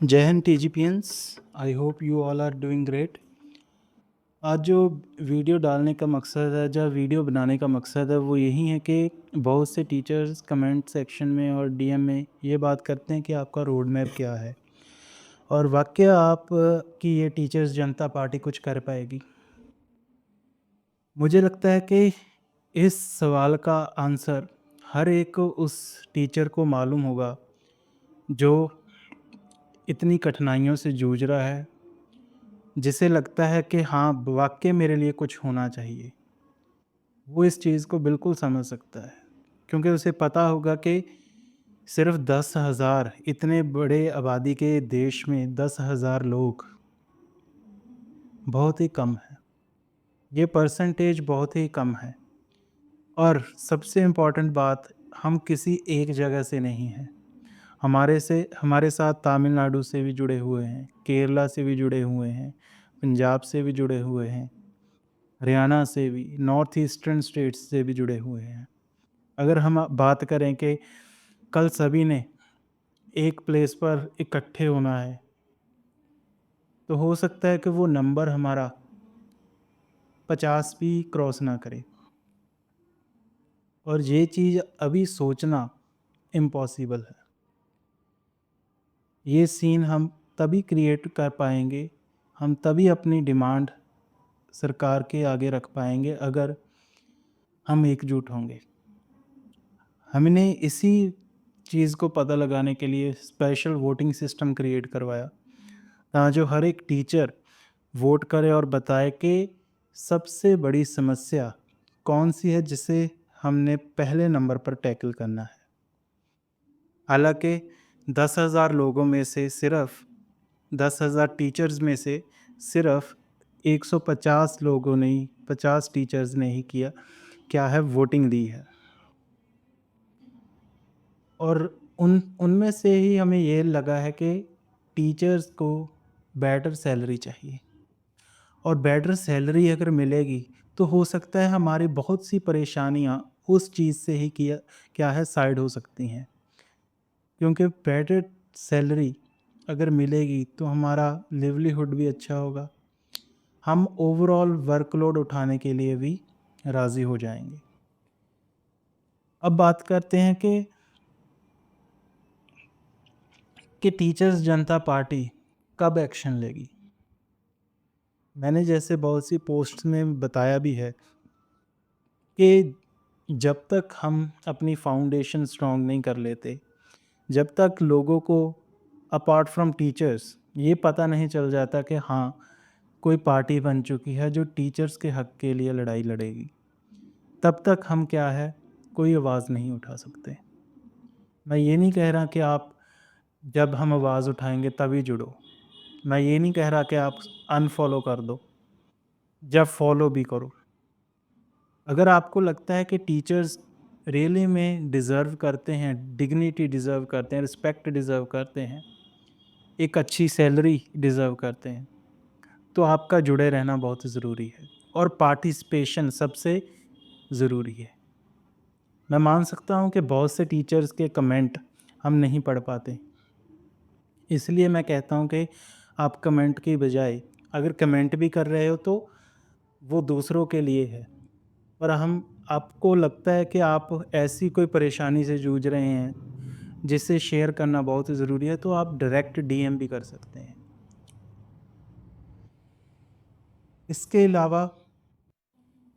जय हिंद टीजीपीएंस। I hope you all are doing great. आज जो वीडियो डालने का मकसद है, जो वीडियो बनाने का मकसद है, वो यही है कि बहुत से टीचर्स कमेंट सेक्शन में और डीएम में ये बात करते हैं कि आपका रोड मैप क्या है और वाकई आप कि ये टीचर्स जनता पार्टी कुछ कर पाएगी। मुझे लगता है कि इस सवाल का आंसर हर एक को उस टीचर को मालूम होगा जो इतनी कठिनाइयों से जूझ रहा है, जिसे लगता है कि हाँ वाकई मेरे लिए कुछ होना चाहिए। वो इस चीज़ को बिल्कुल समझ सकता है क्योंकि उसे पता होगा कि सिर्फ 10,000 इतने बड़े आबादी के देश में 10,000 लोग बहुत ही कम है। ये परसेंटेज बहुत ही कम है। और सबसे इम्पॉर्टेंट बात, हम किसी एक जगह से नहीं हैं। हमारे साथ तमिलनाडु से भी जुड़े हुए हैं, केरला से भी जुड़े हुए हैं, पंजाब से भी जुड़े हुए हैं, हरियाणा से भी, नॉर्थ ईस्टर्न स्टेट्स से भी जुड़े हुए हैं। अगर हम बात करें कि कल सभी ने एक प्लेस पर इकट्ठे होना है, तो हो सकता है कि वो नंबर हमारा 50 भी क्रॉस ना करे। और ये चीज़ अभी सोचना इम्पॉसिबल है। ये सीन हम तभी क्रिएट कर पाएंगे, हम तभी अपनी डिमांड सरकार के आगे रख पाएंगे अगर हम एकजुट होंगे। हमने इसी चीज़ को पता लगाने के लिए स्पेशल वोटिंग सिस्टम क्रिएट करवाया, ताकि जो हर एक टीचर वोट करे और बताए कि सबसे बड़ी समस्या कौन सी है जिसे हमने पहले नंबर पर टैकल करना है। हालांकि 10,000 लोगों में से सिर्फ 10,000 टीचर्स में से सिर्फ 150 लोगों ने ही, 50 टीचर्स ने ही क्या है वोटिंग दी है। और उनमें से ही हमें ये लगा है कि टीचर्स को बेटर सैलरी चाहिए, और बेटर सैलरी अगर मिलेगी तो हो सकता है हमारी बहुत सी परेशानियां उस चीज़ से ही क्या है साइड हो सकती हैं। क्योंकि बेटर सैलरी अगर मिलेगी तो हमारा लिवलीहुड भी अच्छा होगा, हम ओवरऑल वर्कलोड उठाने के लिए भी राज़ी हो जाएंगे। अब बात करते हैं कि टीचर्स जनता पार्टी कब एक्शन लेगी। मैंने जैसे बहुत सी पोस्ट्स में बताया भी है कि जब तक हम अपनी फाउंडेशन स्ट्रॉन्ग नहीं कर लेते, जब तक लोगों को अपार्ट फ्रॉम टीचर्स ये पता नहीं चल जाता कि हाँ कोई पार्टी बन चुकी है जो टीचर्स के हक़ के लिए लड़ाई लड़ेगी, तब तक हम क्या है कोई आवाज़ नहीं उठा सकते। मैं ये नहीं कह रहा कि आप जब हम आवाज़ उठाएंगे तभी जुड़ो। मैं ये नहीं कह रहा कि आप अनफॉलो कर दो, जब फॉलो भी करो। अगर आपको लगता है कि टीचर्स रियली में डिज़र्व करते हैं, डिग्निटी डिज़र्व करते हैं, रिस्पेक्ट डिज़र्व करते हैं, एक अच्छी सैलरी डिज़र्व करते हैं, तो आपका जुड़े रहना बहुत ज़रूरी है और पार्टिसिपेशन सबसे ज़रूरी है। मैं मान सकता हूँ कि बहुत से टीचर्स के कमेंट हम नहीं पढ़ पाते, इसलिए मैं कहता हूँ कि आप कमेंट की बजाय अगर कमेंट भी कर रहे हो तो वो दूसरों के लिए है। पर हम आपको लगता है कि आप ऐसी कोई परेशानी से जूझ रहे हैं जिसे शेयर करना बहुत ज़रूरी है, तो आप डायरेक्ट डीएम भी कर सकते हैं। इसके अलावा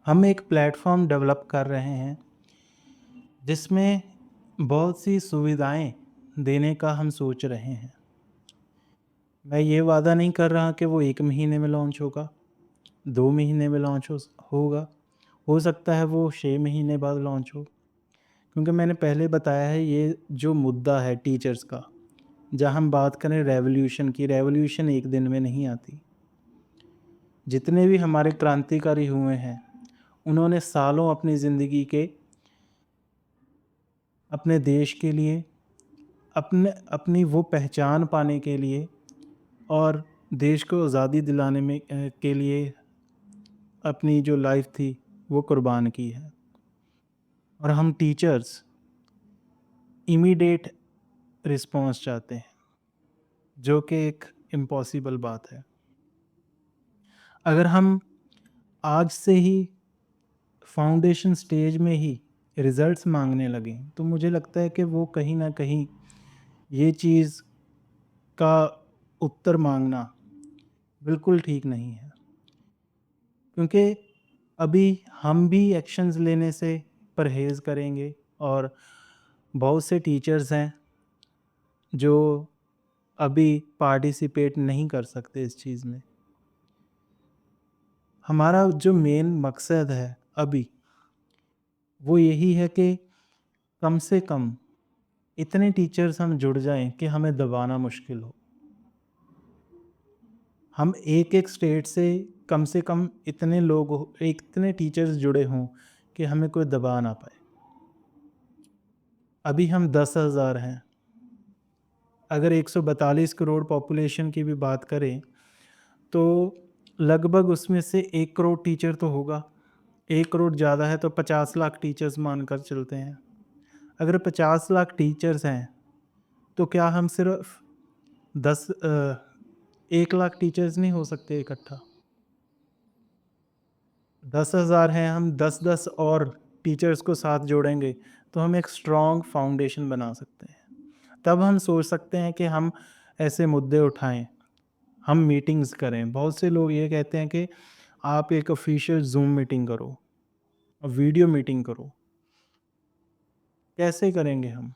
हम एक प्लेटफॉर्म डेवलप कर रहे हैं जिसमें बहुत सी सुविधाएं देने का हम सोच रहे हैं। मैं ये वादा नहीं कर रहा कि वो 1 महीने में लॉन्च होगा, 2 महीने में लॉन्च होगा, हो सकता है वो 6 महीने बाद लॉन्च हो। क्योंकि मैंने पहले बताया है ये जो मुद्दा है टीचर्स का, जहाँ हम बात करें रेवोल्यूशन की, रेवोल्यूशन एक दिन में नहीं आती। जितने भी हमारे क्रांतिकारी हुए हैं उन्होंने सालों अपनी ज़िंदगी के अपने देश के लिए, अपनी वो पहचान पाने के लिए और देश को आज़ादी दिलाने में के लिए अपनी जो लाइफ थी वो कुर्बान की है। और हम टीचर्स इमीडिएट रिस्पॉन्स चाहते हैं। जो कि एक इम्पॉसिबल बात है। अगर हम आज से ही फाउंडेशन स्टेज में ही रिजल्ट्स मांगने लगें तो मुझे लगता है कि वो कहीं ना कहीं ये चीज़ का उत्तर मांगना बिल्कुल ठीक नहीं है, क्योंकि अभी हम भी एक्शंस लेने से परहेज़ करेंगे और बहुत से टीचर्स हैं जो अभी पार्टिसिपेट नहीं कर सकते इस चीज़ में। हमारा जो मेन मकसद है अभी वो यही है कि कम से कम इतने टीचर्स हम जुड़ जाएं कि हमें दबाना मुश्किल हो। हम एक स्टेट से कम इतने लोग हो, इतने टीचर्स जुड़े हों कि हमें कोई दबा ना पाए। अभी हम 10,000 हैं। अगर 142 करोड़ पॉपुलेशन की भी बात करें तो लगभग उसमें से 1 करोड़ टीचर तो होगा। 1 करोड़ ज़्यादा है तो 50 लाख टीचर्स मानकर चलते हैं। अगर 50 लाख टीचर्स हैं तो क्या हम सिर्फ 1 लाख टीचर्स नहीं हो सकते इकट्ठा? 10,000 हैं, हम 10-10 और टीचर्स को साथ जोड़ेंगे तो हम एक स्ट्रॉन्ग फाउंडेशन बना सकते हैं। तब हम सोच सकते हैं कि हम ऐसे मुद्दे उठाएं, हम मीटिंग्स करें। बहुत से लोग ये कहते हैं कि आप एक ऑफिशियल ज़ूम मीटिंग करो, वीडियो मीटिंग करो। कैसे करेंगे हम?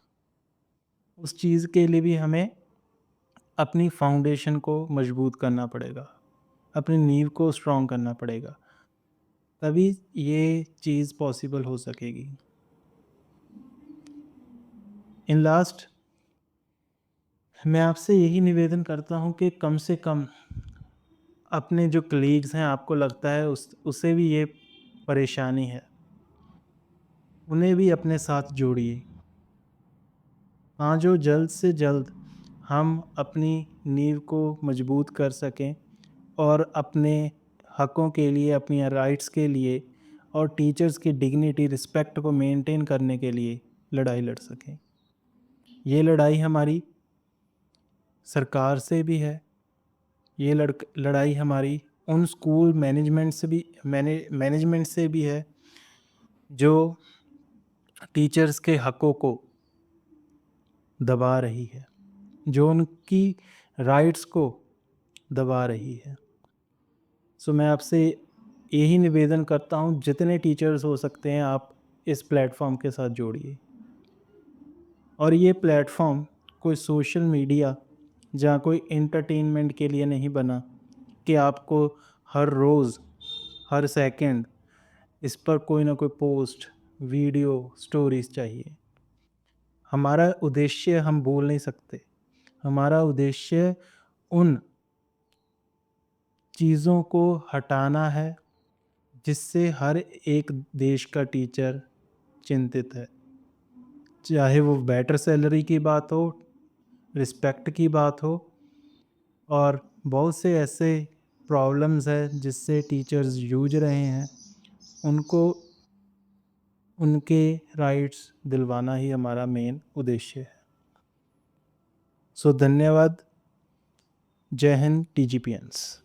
उस चीज़ के लिए भी हमें अपनी फाउंडेशन को मजबूत करना पड़ेगा, अपनी नींव को स्ट्रॉन्ग करना पड़ेगा, तभी ये चीज़ पॉसिबल हो सकेगी। इन लास्ट मैं आपसे यही निवेदन करता हूँ कि कम से कम अपने जो कलीग्स हैं, आपको लगता है उसे भी ये परेशानी है, उन्हें भी अपने साथ जोड़िए। हाँ, जो जल्द से जल्द हम अपनी नींव को मजबूत कर सकें और अपने हकों के लिए, अपनी राइट्स के लिए और टीचर्स की डिग्निटी, रिस्पेक्ट को मेंटेन करने के लिए लड़ाई लड़ सकें। ये लड़ाई हमारी सरकार से भी है, ये लड़ाई हमारी उन स्कूल मैनेजमेंट से भी है जो टीचर्स के हकों को दबा रही है, जो उनकी राइट्स को दबा रही है। सो मैं आपसे यही निवेदन करता हूँ, जितने टीचर्स हो सकते हैं आप इस प्लेटफॉर्म के साथ जोड़िए। और ये प्लेटफॉर्म कोई सोशल मीडिया या कोई एंटरटेनमेंट के लिए नहीं बना कि आपको हर रोज़, हर सेकंड इस पर कोई ना कोई पोस्ट, वीडियो, स्टोरीज चाहिए। हमारा उद्देश्य हम बोल नहीं सकते। हमारा उद्देश्य उन चीज़ों को हटाना है जिससे हर एक देश का टीचर चिंतित है। चाहे वो बेटर सैलरी की बात हो, रिस्पेक्ट की बात हो, और बहुत से ऐसे प्रॉब्लम्स हैं जिससे टीचर्स जूझ रहे हैं, उनको उनके राइट्स दिलवाना ही हमारा मेन उद्देश्य है। सो धन्यवाद। जय हिंद टीजीपीएंस।